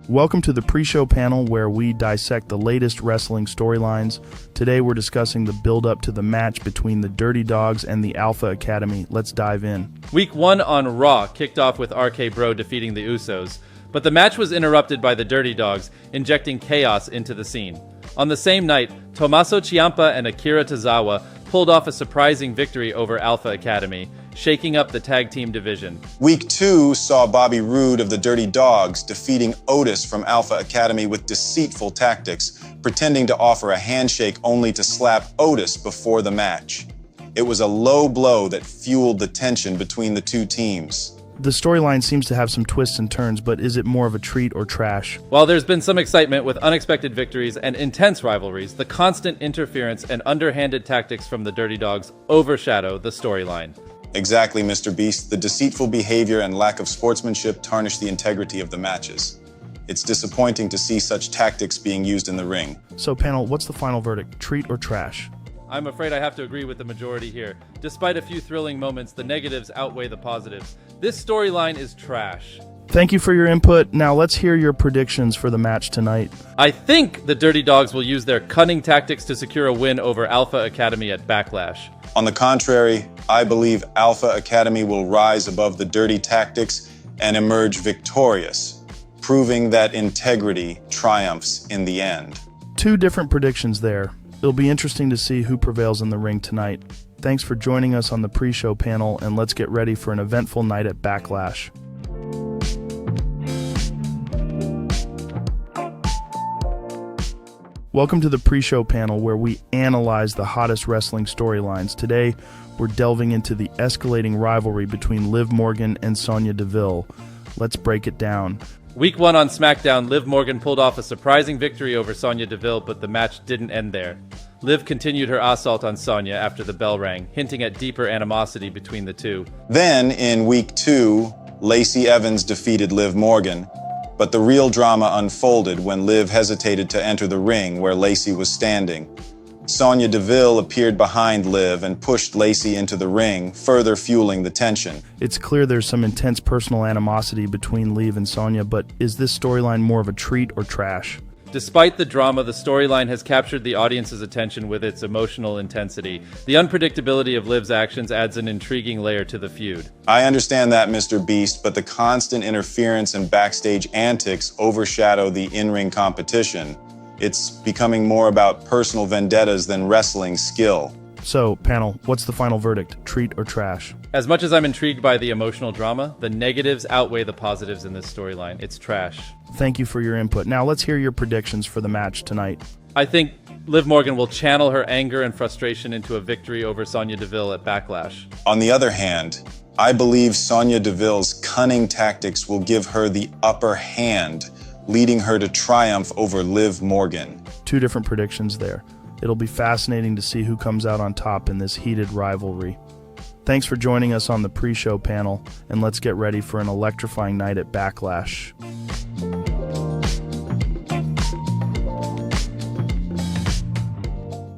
Welcome to the pre-show panel where we dissect the latest wrestling storylines. Today we're discussing the build-up to the match between the Dirty Dogs and the Alpha Academy. Let's dive in. Week 1 on Raw kicked off with RK Bro defeating the Usos, but the match was interrupted by the Dirty Dogs, injecting chaos into the scene. On the same night, Tommaso Ciampa and Akira Tozawa pulled off a surprising victory over Alpha Academy, shaking up the tag team division. Week 2 saw Bobby Roode of the Dirty Dogs defeating Otis from Alpha Academy with deceitful tactics, pretending to offer a handshake only to slap Otis before the match. It was a low blow that fueled the tension between the two teams. The storyline seems to have some twists and turns, but is it more of a treat or trash? While there's been some excitement with unexpected victories and intense rivalries, the constant interference and underhanded tactics from the Dirty Dogs overshadow the storyline. Exactly, Mr. Beast. The deceitful behavior and lack of sportsmanship tarnish the integrity of the matches. It's disappointing to see such tactics being used in the ring. So, panel, what's the final verdict? Treat or trash? I'm afraid I have to agree with the majority here. Despite a few thrilling moments, the negatives outweigh the positives. This storyline is trash. Thank you for your input. Now let's hear your predictions for the match tonight. I think the Dirty Dogs will use their cunning tactics to secure a win over Alpha Academy at Backlash. On the contrary, I believe Alpha Academy will rise above the dirty tactics and emerge victorious, proving that integrity triumphs in the end. Two different predictions there. It'll be interesting to see who prevails in the ring tonight. Thanks for joining us on the pre-show panel, and let's get ready for an eventful night at Backlash. Welcome to the pre-show panel where we analyze the hottest wrestling storylines. Today, we're delving into the escalating rivalry between Liv Morgan and Sonya Deville. Let's break it down. Week 1 on SmackDown, Liv Morgan pulled off a surprising victory over Sonya Deville, but the match didn't end there. Liv continued her assault on Sonya after the bell rang, hinting at deeper animosity between the two. Then, in Week 2, Lacey Evans defeated Liv Morgan, but the real drama unfolded when Liv hesitated to enter the ring where Lacey was standing. Sonya Deville appeared behind Liv and pushed Lacey into the ring, further fueling the tension. It's clear there's some intense personal animosity between Liv and Sonya, but is this storyline more of a treat or trash? Despite the drama, the storyline has captured the audience's attention with its emotional intensity. The unpredictability of Liv's actions adds an intriguing layer to the feud. I understand that, Mr. Beast, but the constant interference and backstage antics overshadow the in-ring competition. It's becoming more about personal vendettas than wrestling skill. So, panel, what's the final verdict? Treat or trash? As much as I'm intrigued by the emotional drama, the negatives outweigh the positives in this storyline. It's trash. Thank you for your input. Now let's hear your predictions for the match tonight. I think Liv Morgan will channel her anger and frustration into a victory over Sonya Deville at Backlash. On the other hand, I believe Sonya Deville's cunning tactics will give her the upper hand, leading her to triumph over Liv Morgan. Two different predictions there. It'll be fascinating to see who comes out on top in this heated rivalry. Thanks for joining us on the pre-show panel, and let's get ready for an electrifying night at Backlash.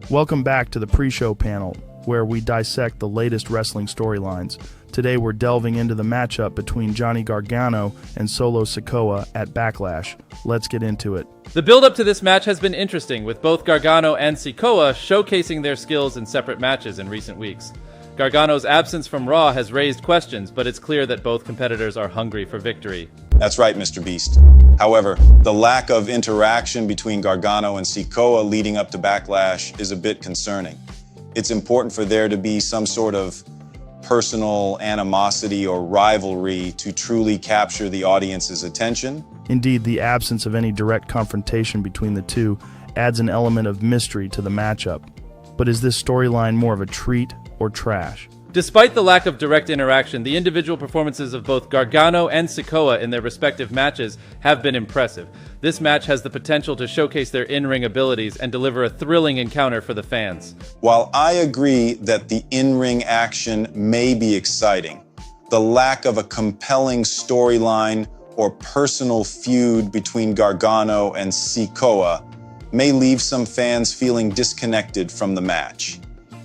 Welcome back to the pre-show panel, where we dissect the latest wrestling storylines. Today we're delving into the matchup between Johnny Gargano and Solo Sikoa at Backlash. Let's get into it. The build-up to this match has been interesting, with both Gargano and Sikoa showcasing their skills in separate matches in recent weeks. Gargano's absence from Raw has raised questions, but it's clear that both competitors are hungry for victory. That's right, Mr. Beast. However, the lack of interaction between Gargano and Sikoa leading up to Backlash is a bit concerning. It's important for there to be some sort of personal animosity or rivalry to truly capture the audience's attention. Indeed, the absence of any direct confrontation between the two adds an element of mystery to the matchup. But is this storyline more of a treat or trash? Despite the lack of direct interaction, the individual performances of both Gargano and Sikoa in their respective matches have been impressive. This match has the potential to showcase their in-ring abilities and deliver a thrilling encounter for the fans. While I agree that the in-ring action may be exciting, the lack of a compelling storyline or personal feud between Gargano and Sikoa may leave some fans feeling disconnected from the match.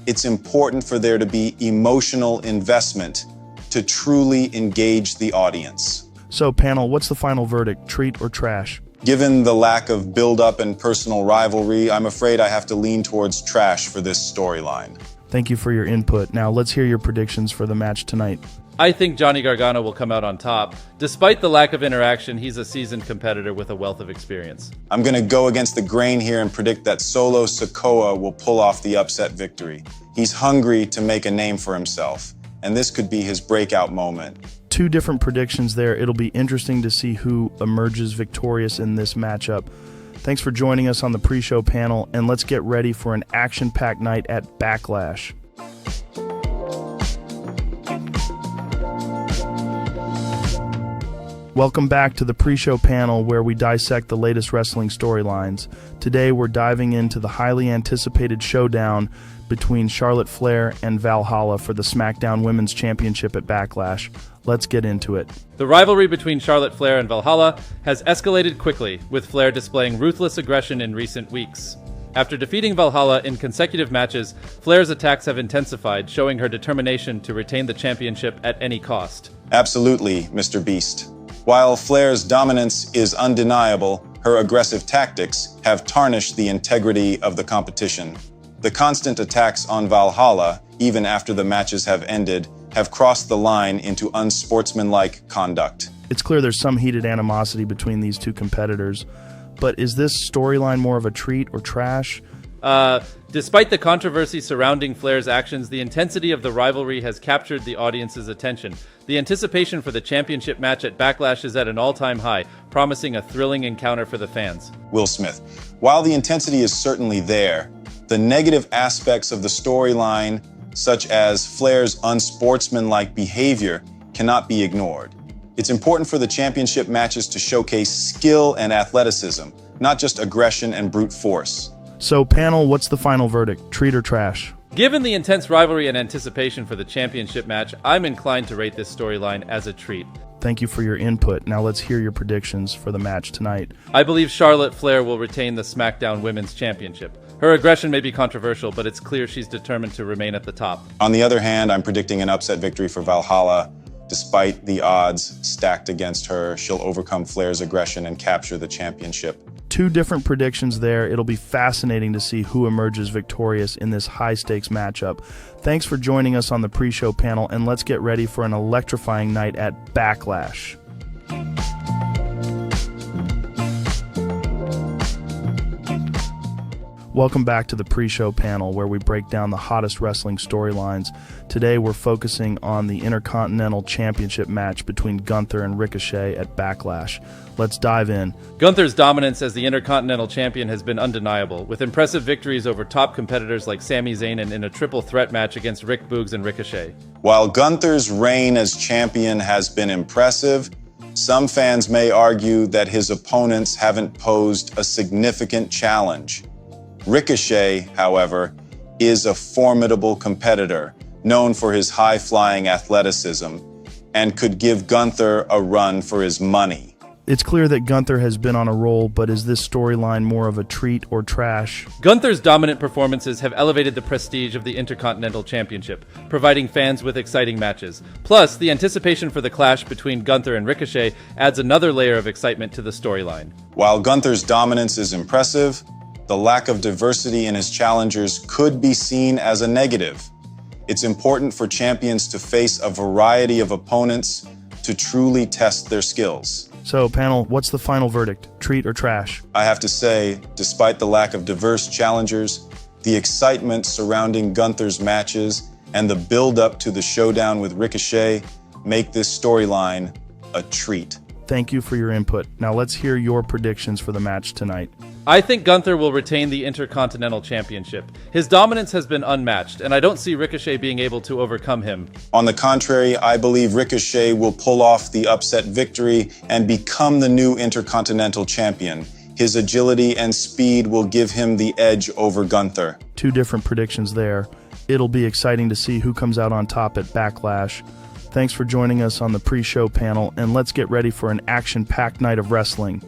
It's important for there to be emotional investment to truly engage the audience. So, panel, what's the final verdict, treat or trash? Given the lack of build-up and personal rivalry, I'm afraid I have to lean towards trash for this storyline. Thank you for your input. Now let's hear your predictions for the match tonight. I think Johnny Gargano will come out on top. Despite the lack of interaction, he's a seasoned competitor with a wealth of experience. I'm going to go against the grain here and predict that Solo Sikoa will pull off the upset victory. He's hungry to make a name for himself, and this could be his breakout moment. Two different predictions there. It'll be interesting to see who emerges victorious in this matchup. Thanks for joining us on the pre-show panel, and let's get ready for an action-packed night at Backlash. Welcome back to the pre-show panel where we dissect the latest wrestling storylines. Today we're diving into the highly anticipated showdown between Charlotte Flair and Valhalla for the SmackDown Women's Championship at Backlash. Let's get into it. The rivalry between Charlotte Flair and Valhalla has escalated quickly, with Flair displaying ruthless aggression in recent weeks. After defeating Valhalla in consecutive matches, Flair's attacks have intensified, showing her determination to retain the championship at any cost. Absolutely, Mr. Beast. While Flair's dominance is undeniable, her aggressive tactics have tarnished the integrity of the competition. The constant attacks on Valhalla, even after the matches have ended, have crossed the line into unsportsmanlike conduct. It's clear there's some heated animosity between these two competitors, but is this storyline more of a treat or trash? Despite the controversy surrounding Flair's actions, the intensity of the rivalry has captured the audience's attention. The anticipation for the championship match at Backlash is at an all-time high, promising a thrilling encounter for the fans. Will Smith. While the intensity is certainly there, the negative aspects of the storyline, such as Flair's unsportsmanlike behavior, cannot be ignored. It's important for the championship matches to showcase skill and athleticism, not just aggression and brute force. So, panel, what's the final verdict? Treat or trash? Given the intense rivalry and anticipation for the championship match, I'm inclined to rate this storyline as a treat. Thank you for your input. Now let's hear your predictions for the match tonight. I believe Charlotte Flair will retain the SmackDown Women's Championship. Her aggression may be controversial, but it's clear she's determined to remain at the top. On the other hand, I'm predicting an upset victory for Valhalla. Despite the odds stacked against her, she'll overcome Flair's aggression and capture the championship. Two different predictions there. It'll be fascinating to see who emerges victorious in this high-stakes matchup. Thanks for joining us on the pre-show panel, and let's get ready for an electrifying night at Backlash. Welcome back to the pre-show panel where we break down the hottest wrestling storylines. Today we're focusing on the Intercontinental Championship match between Gunther and Ricochet at Backlash. Let's dive in. Gunther's dominance as the Intercontinental Champion has been undeniable, with impressive victories over top competitors like Sami Zayn and in a triple threat match against Rick Boogs and Ricochet. While Gunther's reign as champion has been impressive, some fans may argue that his opponents haven't posed a significant challenge. Ricochet, however, is a formidable competitor, known for his high-flying athleticism, and could give Gunther a run for his money. It's clear that Gunther has been on a roll, but is this storyline more of a treat or trash? Gunther's dominant performances have elevated the prestige of the Intercontinental Championship, providing fans with exciting matches. Plus, the anticipation for the clash between Gunther and Ricochet adds another layer of excitement to the storyline. While Gunther's dominance is impressive, the lack of diversity in his challengers could be seen as a negative. It's important for champions to face a variety of opponents to truly test their skills. So, panel, what's the final verdict? Treat or trash? I have to say, despite the lack of diverse challengers, the excitement surrounding Gunther's matches and the build-up to the showdown with Ricochet make this storyline a treat. Thank you for your input. Now let's hear your predictions for the match tonight. I think Gunther will retain the Intercontinental Championship. His dominance has been unmatched, and I don't see Ricochet being able to overcome him. On the contrary, I believe Ricochet will pull off the upset victory and become the new Intercontinental Champion. His agility and speed will give him the edge over Gunther. Two different predictions there. It'll be exciting to see who comes out on top at Backlash. Thanks for joining us on the pre-show panel, and let's get ready for an action-packed night of wrestling.